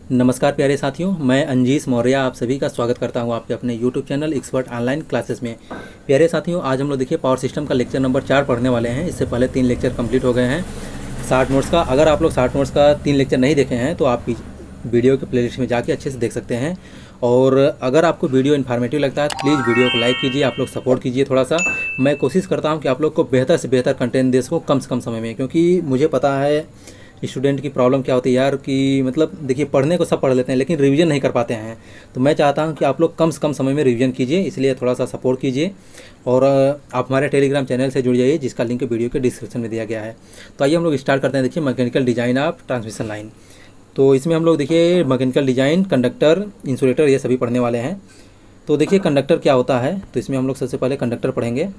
नमस्कार प्यारे साथियों, मैं अंजीश मौर्य आप सभी का स्वागत करता हूं आपके अपने YouTube channel expert online classes में। प्यारे साथियों, आज हम लोग देखिए पावर सिस्टम का लेक्चर नंबर 4 पढ़ने वाले हैं। इससे पहले 3 लेक्चर कंप्लीट हो गए हैं शार्ट नोट्स का। अगर आप लोग शार्ट नोट्स का 3 लेक्चर नहीं देखे हैं तो आप वीडियो के प्लेलिस्ट में जाके अच्छे से देख सकते हैं। और अगर आपको वीडियो इन्फॉर्मेटिव लगता है तो प्लीज़ वीडियो को लाइक कीजिए, आप लोग सपोर्ट कीजिए थोड़ा सा। मैं कोशिश करता हूँ कि आप लोग को बेहतर से बेहतर कंटेंट दे सकूँ कम से कम समय में, क्योंकि मुझे पता है स्टूडेंट की प्रॉब्लम क्या होती है यार कि मतलब देखिए पढ़ने को सब पढ़ लेते हैं लेकिन रिवीजन नहीं कर पाते हैं। तो मैं चाहता हूं कि आप लोग कम से कम समय में रिवीजन कीजिए, इसलिए थोड़ा सा सपोर्ट कीजिए। और आप हमारे टेलीग्राम चैनल से जुड़ जाइए जिसका लिंक वीडियो के डिस्क्रिप्शन में दिया गया है। तो आइए हम लोग स्टार्ट करते हैं। देखिए mechanical design of transmission line. तो इसमें हम लोग देखिए मैकेनिकल डिज़ाइन, कंडक्टर, इंसुलेटर ये सभी पढ़ने वाले हैं। तो देखिए कंडक्टर क्या होता है, तो इसमें हम लोग सबसे पहले कंडक्टर पढ़ेंगे।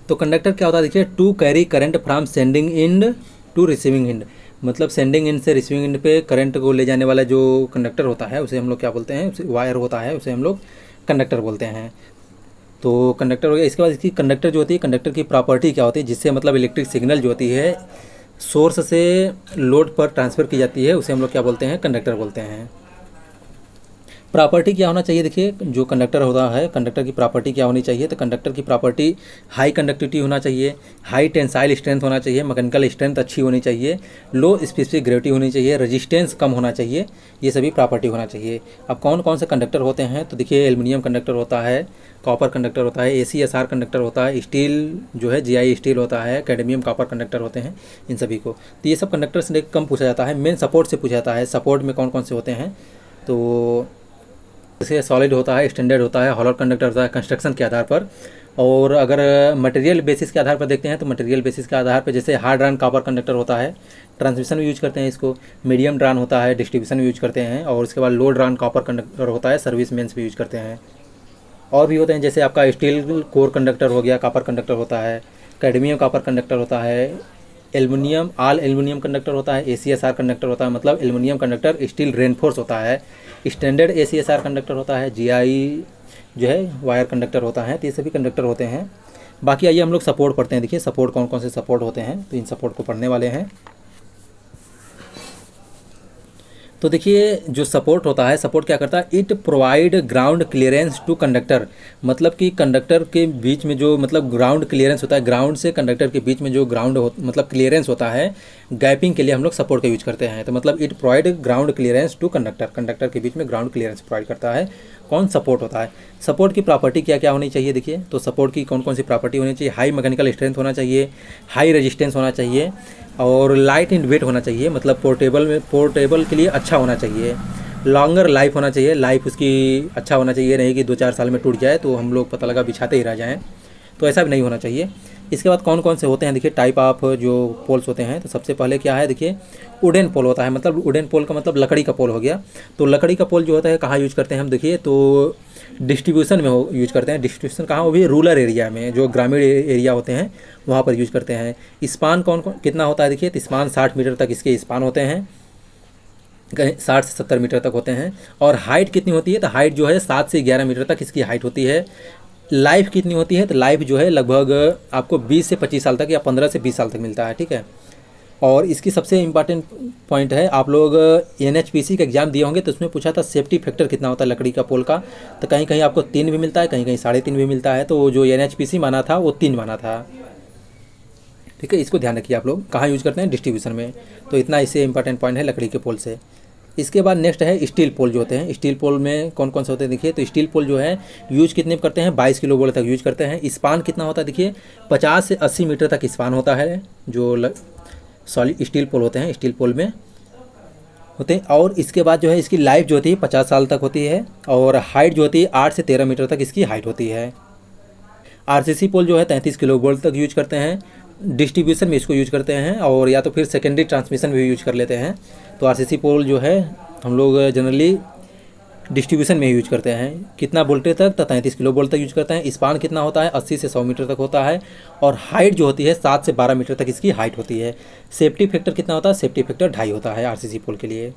तो कंडक्टर क्या होता है, देखिए to carry current from sending end to receiving end. मतलब सेंडिंग एंड से रिसीविंग एंड पे करंट को ले जाने वाला जो कंडक्टर होता है उसे हम लोग क्या बोलते हैं, उसे वायर होता है, उसे हम लोग कंडक्टर बोलते हैं। तो कंडक्टर हो गया। इसके बाद इसकी कंडक्टर जो होती है, कंडक्टर की प्रॉपर्टी क्या होती है, जिससे मतलब इलेक्ट्रिक सिग्नल जो होती है सोर्स से लोड पर ट्रांसफ़र की जाती है, उसे हम लोग क्या बोलते हैं, कंडक्टर बोलते हैं। प्रॉपर्टी क्या होना चाहिए, देखिए जो कंडक्टर होता है, कंडक्टर की प्रॉपर्टी क्या होनी चाहिए, तो कंडक्टर की प्रॉपर्टी हाई कंडक्टिविटी होना चाहिए, हाई टेंसाइल स्ट्रेंथ होना चाहिए, मैकेनिकल स्ट्रेंथ अच्छी होनी चाहिए, लो स्पेसिफिक ग्रेविटी होनी चाहिए, रेजिस्टेंस कम होना चाहिए, ये सभी प्रॉपर्टी होना चाहिए। अब कौन कौन से कंडक्टर होते हैं, तो देखिए एल्युमिनियम कंडक्टर होता है, कॉपर कंडक्टर होता है, ACSR कंडक्टर होता है, स्टील जो है GI स्टील होता है, कैडमियम कॉपर कंडक्टर होते हैं इन सभी को। तो ये सब कंडक्टर से कम पूछा जाता है, मेन सपोर्ट से पूछा जाता है। सपोर्ट में कौन कौन से होते हैं, तो जैसे सॉलिड होता है, स्टैंडर्ड होता है, हॉलो कंडक्टर होता है कंस्ट्रक्शन के आधार पर। और अगर मटेरियल बेसिस के आधार पर देखते हैं तो मटेरियल बेसिस के आधार पर जैसे हार्ड ड्रान कॉपर कंडक्टर होता है, ट्रांसमिशन में यूज करते हैं इसको। मीडियम ड्रान होता है, डिस्ट्रीब्यूशन में यूज करते हैं। और उसके बाद लो ड्रान कॉपर कंडक्टर होता है, सर्विस मेंस में यूज करते हैं। और भी होते हैं जैसे आपका स्टील कोर कंडक्टर हो गया, कॉपर कंडक्टर होता है, कैडमियम कॉपर कंडक्टर होता है, एल्युमिनियम ऑल एल्युमिनियम कंडक्टर होता है, ACSR कंडक्टर होता है, मतलब एल्युमिनियम कंडक्टर स्टील रेनफोर्स होता है, स्टैंडर्ड ACSR कंडक्टर होता है, GI जो है वायर कंडक्टर होता है। तो ये सभी कंडक्टर होते हैं। बाकी आइए हम लोग सपोर्ट पढ़ते हैं। देखिए सपोर्ट कौन कौन से सपोर्ट होते हैं, तो इन सपोर्ट को पढ़ने वाले हैं। तो देखिए जो सपोर्ट होता है, सपोर्ट क्या करता है, it provide ground clearance to conductor. मतलब कि कंडक्टर के बीच में जो मतलब ग्राउंड क्लियरेंस होता है, ग्राउंड से कंडक्टर के बीच में जो ग्राउंड मतलब क्लियरेंस होता है, गैपिंग के लिए हम लोग सपोर्ट का यूज करते हैं। तो मतलब it provide ground clearance to conductor, conductor के बीच में ग्राउंड क्लियरेंस प्रोवाइड करता है। कौन सपोर्ट होता है, सपोर्ट की प्रॉपर्टी क्या क्या होनी चाहिए, देखिए तो सपोर्ट की कौन कौन सी प्रॉपर्टी होनी चाहिए, हाई मैकेनिकल स्ट्रेंथ होना चाहिए, हाई रेजिस्टेंस होना चाहिए, और लाइट इन वेट होना चाहिए, मतलब पोर्टेबल के लिए अच्छा होना चाहिए, लॉन्गर लाइफ होना चाहिए, लाइफ उसकी अच्छा होना चाहिए, नहीं कि 2-4 साल में टूट जाए तो हम लोग पता लगा बिछाते ही रह जाएँ, तो ऐसा भी नहीं होना चाहिए। इसके बाद कौन कौन से होते हैं, देखिए टाइप ऑफ जो पोल्स होते हैं। तो सबसे पहले क्या है, देखिए वुडन पोल होता है, मतलब वुडन पोल का मतलब लकड़ी का पोल हो गया। तो लकड़ी का पोल जो होता है कहाँ यूज करते हैं हम, देखिए तो डिस्ट्रीब्यूशन में यूज करते हैं। डिस्ट्रीब्यूशन कहाँ, वो भी रूरल एरिया में, जो ग्रामीण एरिया होते हैं वहाँ पर यूज करते हैं। स्पान कौन कौन कितना होता है, देखिए तो स्पान 60 मीटर तक इसके स्पान होते हैं, 60 से 70 मीटर तक होते हैं। और हाइट कितनी होती है, तो हाइट जो है 7 से 11 मीटर तक इसकी हाइट होती है। लाइफ कितनी होती है, तो लाइफ जो है लगभग आपको 20 से 25 साल तक या 15 से 20 साल तक मिलता है, ठीक है। और इसकी सबसे इम्पॉर्टेंट पॉइंट है, आप लोग NHPC का एग्जाम दिए होंगे तो उसमें पूछा था सेफ्टी फैक्टर कितना होता है लकड़ी का पोल का। तो कहीं कहीं आपको 3 भी मिलता है, कहीं कहीं 3.5 भी मिलता है। तो जो NHPC माना था वो 3 माना था, ठीक है। इसको ध्यान रखिए आप लोग, कहाँ यूज करते हैं, डिस्ट्रीब्यूशन में। तो इतना इससे इंपॉर्टेंट पॉइंट है लकड़ी के पोल से। इसके बाद नेक्स्ट है स्टील पोल जो होते हैं। स्टील पोल में कौन कौन से होते हैं, देखिए तो स्टील पोल जो है यूज कितने करते हैं, 22 किलो वोल्ट तक यूज करते हैं। स्पान कितना होता है, देखिए 50 से 80 मीटर तक स्पान होता है जो सॉलिड स्टील पोल होते हैं, स्टील पोल में होते हैं। और इसके बाद जो है इसकी लाइफ जो होती है 50 साल तक होती है। और हाइट जो होती है 8 से 13 मीटर तक इसकी हाइट होती है। RCC पोल जो है 33 किलो वोल्ट तक यूज करते हैं, डिस्ट्रीब्यूशन में इसको यूज करते हैं, और या तो फिर सेकेंडरी ट्रांसमिशन में भी यूज कर लेते हैं। तो RCC पोल जो है हम लोग जनरली डिस्ट्रीब्यूशन में यूज करते हैं। कितना वोल्टेज तक, तो 33 किलो वोल्ट तक यूज करते हैं। स्पान कितना होता है, 80 से 100 मीटर तक होता है। और हाइट जो होती है 7 से 12 मीटर तक इसकी हाइट होती है। सेफ्टी फैक्टर कितना होता है, सेफ्टी फैक्टर 2.5 होता है RCC पोल के लिए।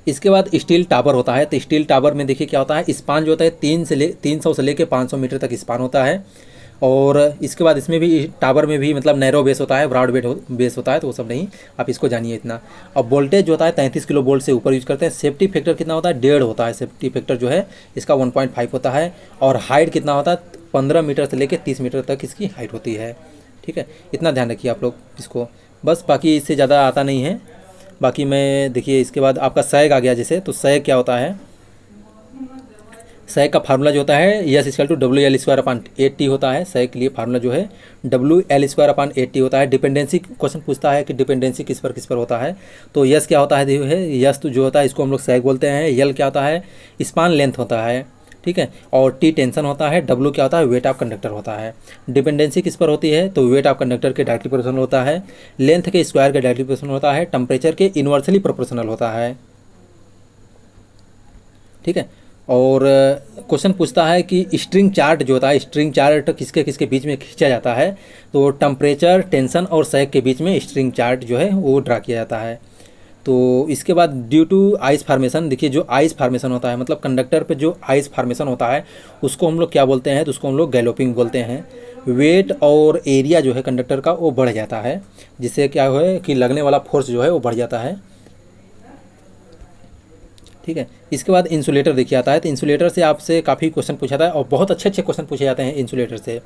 इसके बाद स्टील टावर होता है। तो स्टील टावर में देखिए क्या होता है, स्पान जो होता है 300 से लेकर 500 मीटर तक स्पान होता है। और इसके बाद इसमें भी टावर में भी मतलब नैरो बेस होता है, ब्रॉड बेस होता है, तो वो सब नहीं, आप इसको जानिए इतना। अब वोल्टेज जो होता है 33 किलो वोल्ट से ऊपर यूज करते हैं। सेफ्टी फैक्टर कितना होता है, 1.5 होता है सेफ्टी फैक्टर जो है इसका, 1.5 होता है। और हाइट कितना होता है, 15 मीटर से लेकर 30 मीटर तक इसकी हाइट होती है। ठीक है, इतना ध्यान रखिए आप लोग इसको, बस बाकी इससे ज़्यादा आता नहीं है। बाकी मैं देखिए इसके बाद आपका सैग आ गया जैसे, तो सैग क्या होता है, सैग का फार्मूला जो होता है yes equal to WL² / 8T होता है। सैग के लिए फार्मूला जो है WL² / 8T होता है। डिपेंडेंसी क्वेश्चन पूछता है कि डिपेंडेंसी किस पर होता है, तो यस क्या होता है, यस तो जो होता है इसको हम लोग सैग बोलते हैं। यल क्या होता है, स्पान लेंथ होता है, ठीक है। और टी टेंशन होता है। डब्ल्यू क्या होता है, वेट ऑफ कंडक्टर होता है। डिपेंडेंसी किस पर होती है, तो वेट ऑफ कंडक्टर के डायरेक्टली प्रोपोर्शनल होता है। लेंथ के स्क्वायर के डायरेक्टली प्रोपोर्शनल होता है। टेम्परेचर के इन्वर्सली प्रोपोर्शनल होता है, ठीक है। और क्वेश्चन पूछता है कि स्ट्रिंग चार्ट जो होता है, स्ट्रिंग चार्ट किसके किसके बीच में खींचा जाता है, तो टेम्परेचर, टेंशन और सैग के बीच में स्ट्रिंग चार्ट जो है वो ड्रा किया जाता है। तो इसके बाद ड्यू टू आइस फार्मेशन, देखिए जो आइस फार्मेशन होता है मतलब कंडक्टर पे जो आइस फार्मेशन होता है उसको हम लोग क्या बोलते हैं, तो उसको हम लोग गैलोपिंग बोलते हैं। वेट और एरिया जो है कंडक्टर का वो बढ़ जाता है, जिससे क्या है कि लगने वाला फोर्स जो है वो बढ़ जाता है, ठीक है। इसके बाद इंसुलेटर देखिए आता है, तो इंसुलेटर से आपसे काफ़ी क्वेश्चन पूछा था और बहुत अच्छे अच्छे क्वेश्चन पूछे जाते हैं इंसुलेटर से।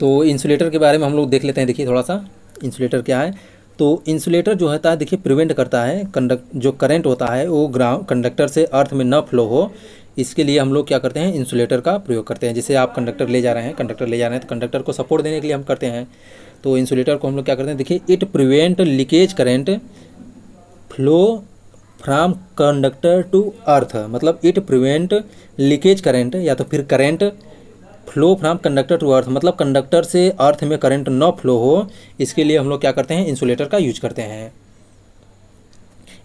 तो इंसुलेटर के बारे में हम लोग देख लेते हैं। देखिए थोड़ा सा इंसुलेटर क्या है, तो इंसुलेटर जो होता है देखिए प्रिवेंट करता है जो करंट होता है वो कंडक्टर से अर्थ में न फ्लो हो, इसके लिए हम लोग क्या करते हैं, इंसुलेटर का प्रयोग करते हैं। जैसे आप कंडक्टर ले जा रहे हैं तो कंडक्टर को सपोर्ट देने के लिए हम करते हैं, तो इंसुलेटर को हम लोग क्या करते हैं, देखिए it prevent leakage current flow from conductor to earth, मतलब इट प्रिवेंट लीकेज करेंट या तो फिर current flow from conductor to earth, मतलब कंडक्टर से अर्थ में करंट न फ्लो हो, इसके लिए हम लोग क्या करते हैं, इंसुलेटर का यूज करते हैं।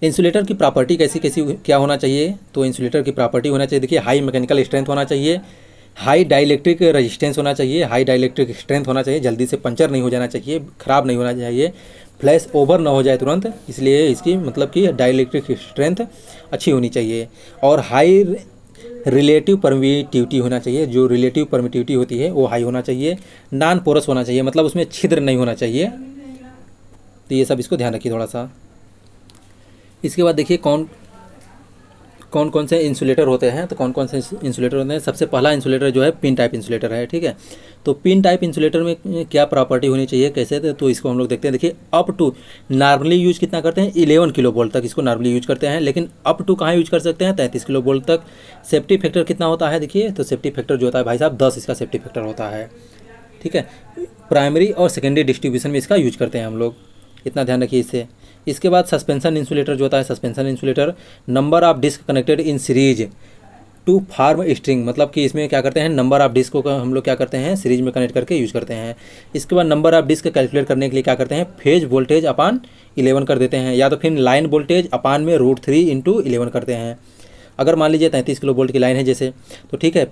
इंसुलेटर की प्रॉपर्टी कैसी कैसी क्या होना चाहिए, तो इंसुलेटर की प्रॉपर्टी होना चाहिए देखिए हाई मैकेनिकल स्ट्रेंथ होना चाहिए, हाई डाइलेक्ट्रिक रेजिस्टेंस होना चाहिए, हाई डाइलेक्ट्रिक स्ट्रेंथ होना चाहिए, जल्दी से पंचर नहीं हो जाना चाहिए, ख़राब नहीं होना चाहिए, फ्लैश ओवर ना हो जाए तुरंत, इसलिए इसकी मतलब कि डाइलेक्ट्रिक स्ट्रेंथ अच्छी होनी चाहिए। और हाई रिलेटिव परमिटिविटी होना चाहिए, जो रिलेटिव परमिटिविटी होती है वो हाई होना चाहिए। नॉन पोरस होना चाहिए, मतलब उसमें छिद्र नहीं होना चाहिए, तो ये सब इसको ध्यान रखिए थोड़ा सा। इसके बाद देखिए कौन कौन से इंसुलेटर होते हैं, तो कौन कौन से इंसुलेटर होते हैं। सबसे पहला इंसुलेटर जो है पिन टाइप इंसुलेटर है, ठीक है। तो पिन टाइप इंसुलेटर में क्या प्रॉपर्टी होनी चाहिए, कैसे, तो इसको हम लोग देखते हैं। देखिए अप टू नॉर्मली यूज कितना करते हैं, 11 किलो वोल्ट तक इसको नॉर्मली यूज करते हैं, लेकिन अप टू कहाँ यूज कर सकते हैं, 33 किलो वोल्ट तक। सेफ्टी फैक्टर कितना होता है, देखिए तो सेफ्टी फैक्टर जो होता है भाई साहब 10 इसका सेफ्टी फैक्टर होता है, ठीक है। प्राइमरी और सेकेंडरी डिस्ट्रीब्यूशन में इसका यूज करते हैं हम लोग, इतना ध्यान रखिए इससे। इसके बाद सस्पेंशन इंसुलेटर जो होता है, suspension insulator number of disc connected in series to form string, मतलब कि इसमें क्या करते हैं, नंबर ऑफ डिस्क को हम लोग क्या करते हैं, सीरीज में कनेक्ट करके यूज करते हैं। इसके बाद नंबर ऑफ डिस्क कैलकुलेट करने के लिए क्या करते हैं, फेज वोल्टेज अपान 11 कर देते हैं, या तो फिर लाइन वोल्टेज अपान में √3 × 11 करते हैं। अगर मान लीजिए 33 किलो वोल्ट की लाइन है जैसे, तो ठीक है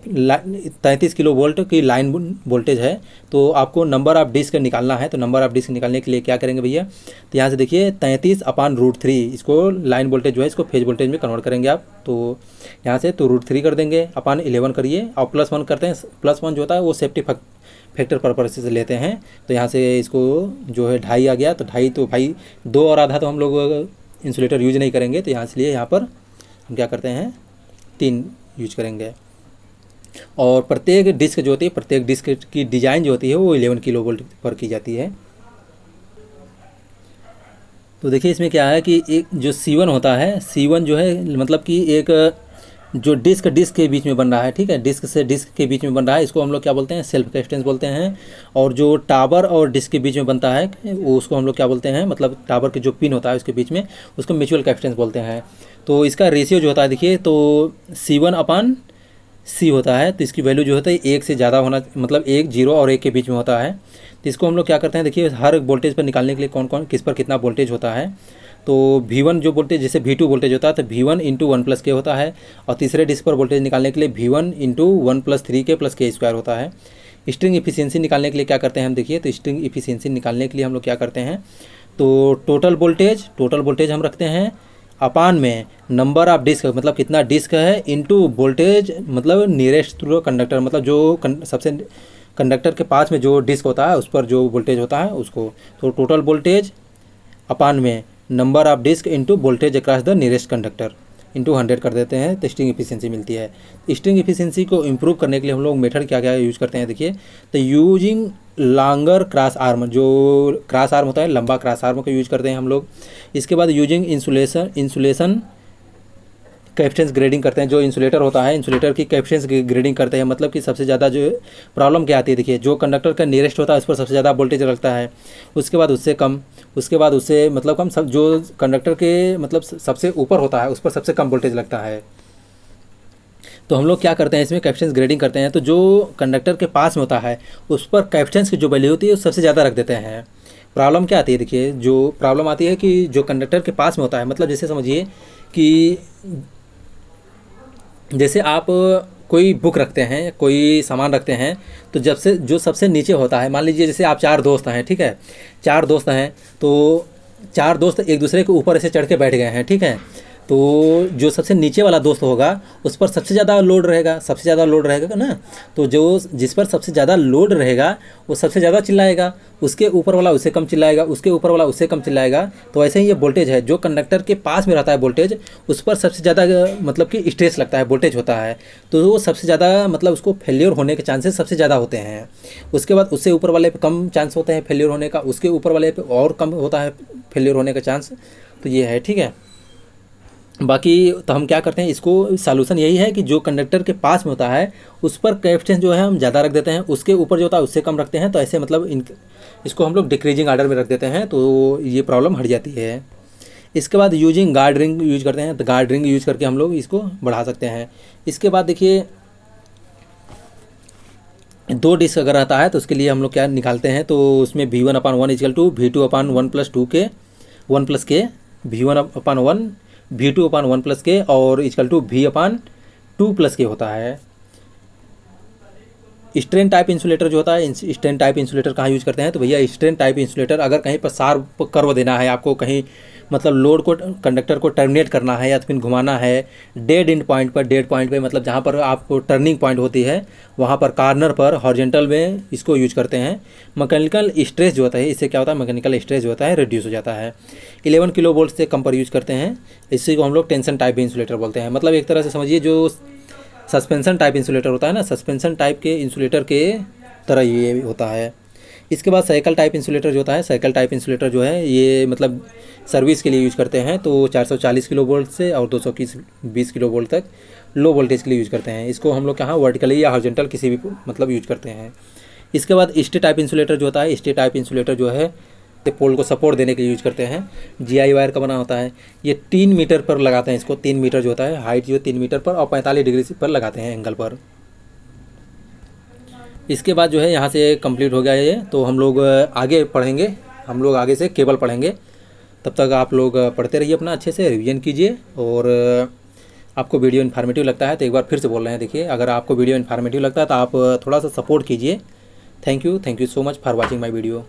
33 किलो वोल्ट की लाइन वोल्टेज है, तो आपको नंबर ऑफ डिस्क निकालना है। तो नंबर ऑफ डिस्क निकालने के लिए क्या करेंगे भैया, तो यहाँ से देखिए 33 अपान √3, इसको लाइन वोल्टेज जो है इसको फेज वोल्टेज में कन्वर्ट करेंगे आप, तो यहाँ से तो √3 कर देंगे, अपान 11 करिए और +1 करते हैं। +1 जो होता है वो सेफ्टी फैक्टर पर्पज से लेते हैं, तो यहाँ से इसको जो है 2.5 आ गया, तो 2.5 तो भाई 2 और आधा तो हम लोग इंसुलेटर यूज नहीं करेंगे, तो यहाँ इसलिए यहाँ पर हम क्या करते हैं 3 यूज करेंगे। और प्रत्येक डिस्क जो होती है, प्रत्येक डिस्क की डिज़ाइन जो होती है वो 11 किलो वोल्ट पर की जाती है। तो देखिए इसमें क्या है कि एक जो C1 होता है, C1 जो है मतलब कि एक जो डिस्क के बीच में बन रहा है, ठीक है, डिस्क से डिस्क के बीच में बन रहा है, इसको हम लोग क्या बोलते हैं, सेल्फ कैपेसिटेंस बोलते हैं। और जो टावर और डिस्क के बीच में बनता है वो उसको हम लोग क्या बोलते हैं, मतलब टावर के जो पिन होता है उसके बीच में, उसको म्यूचुअल कैपेसिटेंस बोलते हैं। तो इसका रेशियो जो होता है देखिए, तो C1/C होता है, तो इसकी वैल्यू जो होता है 1 से ज़्यादा होना, मतलब 1 0 और 1 के बीच में होता है। तो इसको हम लोग क्या करते हैं, देखिए हर वोल्टेज पर निकालने के लिए कौन कौन किस पर कितना वोल्टेज होता है, तो V1 जो वोल्टेज जैसे V2 वोल्टेज होता है तो V1 × 1 + k होता है, और तीसरे डिस्क पर वोल्टेज निकालने के लिए V1 × 1 + 3k + k² होता है। स्ट्रिंग इफिशियंसी निकालने के लिए क्या करते हैं हम, देखिए तो स्ट्रिंग इफिशियंसी निकालने के लिए हम लोग क्या करते हैं, तो टोटल वोल्टेज हम रखते हैं अपान में नंबर ऑफ डिस्क मतलब कितना डिस्क है इनटू वोल्टेज मतलब नियरेस्ट टू कंडक्टर मतलब जो सबसे कंडक्टर के पास में जो डिस्क होता है उस पर जो वोल्टेज होता है उसको। तो टोटल वोल्टेज अपान में number of disc into voltage across the nearest conductor into 100 कर देते हैं तो स्ट्रिंग एफिशिएंसी मिलती है। स्ट्रिंग एफिशिएंसी को इम्प्रूव करने के लिए हम लोग मेथड क्या क्या यूज करते हैं देखिए। तो यूजिंग लॉन्गर क्रॉस आर्म, जो क्रॉस आर्म होता है लंबा क्रॉस आर्म का यूज करते हैं हम लोग। इसके बाद यूजिंग इंसुलेशन कैपेसिटेंस ग्रेडिंग करते हैं। जो इंसुलेटर होता है इंसुलेटर की कैपेसिटेंस ग्रेडिंग करते हैं मतलब कि सबसे ज़्यादा जो प्रॉब्लम क्या आती है देखिए, जो कंडक्टर का नियरेस्ट होता है उस पर सबसे ज़्यादा वोल्टेज लगता है, उसके बाद उससे कम, उसके बाद उससे मतलब कम, सब जो कंडक्टर के मतलब सबसे ऊपर होता है उस पर सबसे कम वोल्टेज लगता है। तो हम लोग क्या करते हैं इसमें कैपेसिटेंस ग्रेडिंग करते हैं। तो जो कंडक्टर के पास में होता है उस पर कैपेसिटेंस की जो वैल्यू होती है वो सबसे ज़्यादा रख देते हैं। प्रॉब्लम क्या आती है देखिए, जो प्रॉब्लम आती है कि जो कंडक्टर के पास में होता है मतलब जैसे समझिए कि जैसे आप कोई बुक रखते हैं, कोई सामान रखते हैं, तो जब से जो सबसे नीचे होता है, मान लीजिए जैसे आप 4 दोस्त हैं, ठीक है, 4 दोस्त हैं तो 4 दोस्त एक दूसरे के ऊपर ऐसे चढ़ के बैठ गए हैं, ठीक है। तो जो सबसे नीचे वाला दोस्त होगा उस पर सबसे ज़्यादा लोड रहेगा, सबसे ज़्यादा लोड रहेगा ना। तो जो जिस पर सबसे ज़्यादा लोड रहेगा वो सबसे ज़्यादा चिल्लाएगा, उसके ऊपर वाला उससे कम चिल्लाएगा, उसके ऊपर वाला उससे कम चिल्लाएगा। तो ऐसे ही ये वोल्टेज है, जो कंडक्टर के पास में रहता है वोल्टेज उस पर सबसे ज़्यादा मतलब कि स्ट्रेस लगता है, वोल्टेज होता है। तो वो सबसे ज़्यादा मतलब उसको फेल्योर होने के चांसेस सबसे ज़्यादा होते हैं। उसके बाद उससे ऊपर वाले पे कम चांस होते हैं फेल्योर होने का, उसके ऊपर वाले पे और कम होता है फेल्योर होने का चांस। तो ये है, ठीक है। बाकी तो हम क्या करते हैं, इसको सॉल्यूशन यही है कि जो कंडक्टर के पास में होता है उस पर कैपेसिटेंस जो है हम ज़्यादा रख देते हैं, उसके ऊपर जो होता है उससे कम रखते हैं। तो ऐसे मतलब इसको हम लोग डिक्रीजिंग आर्डर में रख देते हैं, तो ये प्रॉब्लम हट जाती है। इसके बाद यूजिंग गार्ड रिंग यूज करते हैं, तो गार्ड रिंग यूज करके हम लोग इसको बढ़ा सकते हैं। इसके बाद देखिए 2 डिस्क अगर रहता है तो उसके लिए हम लोग क्या निकालते हैं, तो उसमें V1/1 equal to V2/1+2 1 + K, V1/1 V2/1 + K और इक्वल टू V/2 + K होता है। स्ट्रेन टाइप इंसुलेटर जो होता है, स्ट्रेन टाइप इंसुलेटर कहाँ यूज करते हैं, तो भैया स्ट्रेन टाइप इंसुलेटर अगर कहीं पर शार्प कर्व देना है आपको, कहीं मतलब लोड को कंडक्टर को टर्मिनेट करना है या तो फिर घुमाना है डेड एंड पॉइंट पर, डेड पॉइंट पे मतलब जहाँ पर आपको टर्निंग पॉइंट होती है वहाँ पर कॉर्नर पर हॉरिजॉन्टल में इसको यूज करते हैं। मैकेनिकल स्ट्रेस जो होता है, इससे क्या होता है मैकेनिकल स्ट्रेस जो होता है रिड्यूस हो जाता है। 11 kV से कम पर यूज करते हैं, इसी को हम लोग टेंशन टाइप इंसुलेटर बोलते हैं। मतलब एक तरह से समझिए जो सस्पेंशन टाइप इंसुलेटर होता है ना, सस्पेंशन टाइप के इंसुलेटर के तरह ये होता है। इसके बाद साइकिल टाइप इंसुलेटर जो होता है, साइकिल टाइप इंसुलेटर जो है ये मतलब सर्विस के लिए यूज करते हैं। तो 440 kV से और 220 kV तक लो वोल्टेज के लिए यूज करते हैं। इसको हम लोग कहाँ वर्टिकली या हॉरिजॉन्टल किसी भी मतलब यूज करते हैं। इसके बाद स्टे टाइप इंसुलेटर जो होता है, स्टे टाइप इंसुलेटर जो है पोल को सपोर्ट देने के लिए यूज करते हैं। GI वायर का बना होता है, ये 3 मीटर पर लगाते हैं इसको, 3 मीटर जो होता है हाइट जो 3 मीटर पर और 45 डिग्री पर लगाते हैं एंगल पर। इसके बाद जो है यहाँ से कंप्लीट हो गया ये, तो हम लोग आगे पढ़ेंगे, हम लोग आगे से केबल पढ़ेंगे। तब तक आप लोग पढ़ते रहिए, अपना अच्छे से रिवीजन कीजिए। और आपको वीडियो इन्फॉर्मेटिव लगता है तो एक बार फिर से बोल रहे हैं, देखिए अगर आपको वीडियो इन्फॉर्मेटिव लगता है तो आप थोड़ा सा सपोर्ट कीजिए। Thank you so much for watching my video.